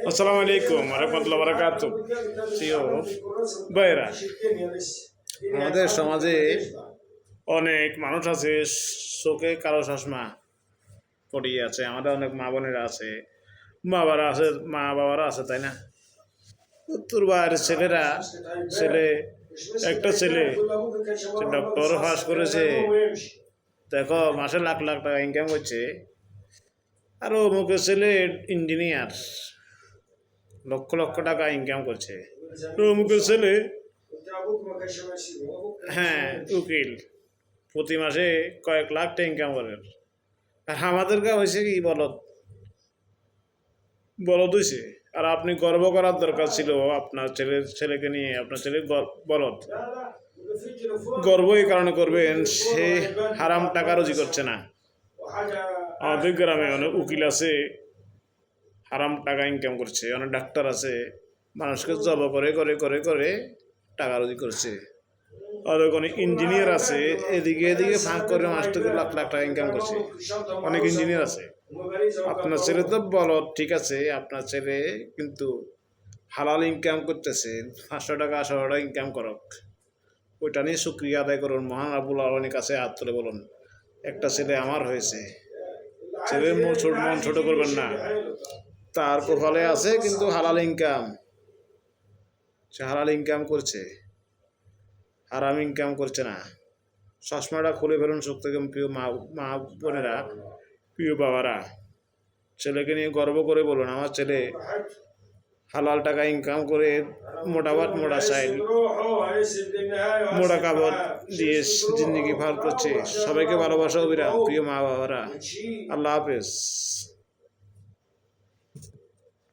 আসসালামু আলাইকুম রাহমাতুল্লাহি ওয়া বারাকাতুহু। প্রিয় ভাইরা, আমাদের সমাজে অনেক মানুষ আছে, চোখে কালো চশমা পড়িয়ে আছে। আমাদের অনেক মা বোনেরা আছে, মা বাবারা আছে, তাই না? তোর ভাইয়ের একটা ছেলে ডক্টর পাস করেছে, দেখো মাসে লাখ লাখ টাকা ইনকাম করছে। আর অমুকের ছেলে ইঞ্জিনিয়ার, লক্ষ লক্ষ টাকা ইনকাম করছে। অমুকের ছেলে উকিল, প্রতি মাসে কয়েক লাখ টাকা ইনকাম করেন। আর আমাদেরকে হয়েছে কি বলদ হয়েছে। আর আপনি গর্ব করার দরকার ছিল আপনার ছেলেকে নিয়ে। আপনার ছেলে বলদ, গর্ব এই কারণে করবেন, সে হারাম টাকা রুজি করছে না। আমাদের গ্রামে অনেক উকিল আছে, হারাম টাকা ইনকাম করছে। অনেক ডাক্তার আছে, মানুষকে জব করে করে করে করে টাকা রুজি করছে। আর অনেক ইঞ্জিনিয়ার আছে, এদিকে এদিকে ফাঁক করে মাস থেকে লাখ লাখ টাকা ইনকাম করছে। অনেক ইঞ্জিনিয়ার আছে। আপনার ছেলে তো বলদ, ঠিক আছে, আপনার ছেলে কিন্তু হালাল ইনকাম করতেছে। 500 টাকা 800 টাকা ইনকাম করক, ওইটা নিয়ে শুক্রিয়া আদায় করুন। মহান রাব্বুল আলামিনের কাছে হাত তুলে বলুন, একটা ছেলে আমার হয়েছে। ছেলের মন ছোট করবেন না। তার কপালে আছে কিন্তু হালাল ইনকাম, সে হালাল ইনকাম করছে, হারাম ইনকাম করছে না। চশমাটা খুলে ফেলুন চোখ থেকে। প্রিয় মা বোনেরা, প্রিয় বাবারা, ছেলেকে নিয়ে গর্ব করে বলুন, আমার ছেলে হালাল টাকা ইনকাম করে মোটা সাইল, মোটা কাপড় দিয়ে জিন্দগি পার করছে। সবাইকে ভালোবাসা অবিরাম, প্রিয় মা বাবারা। আল্লাহ হাফেজ।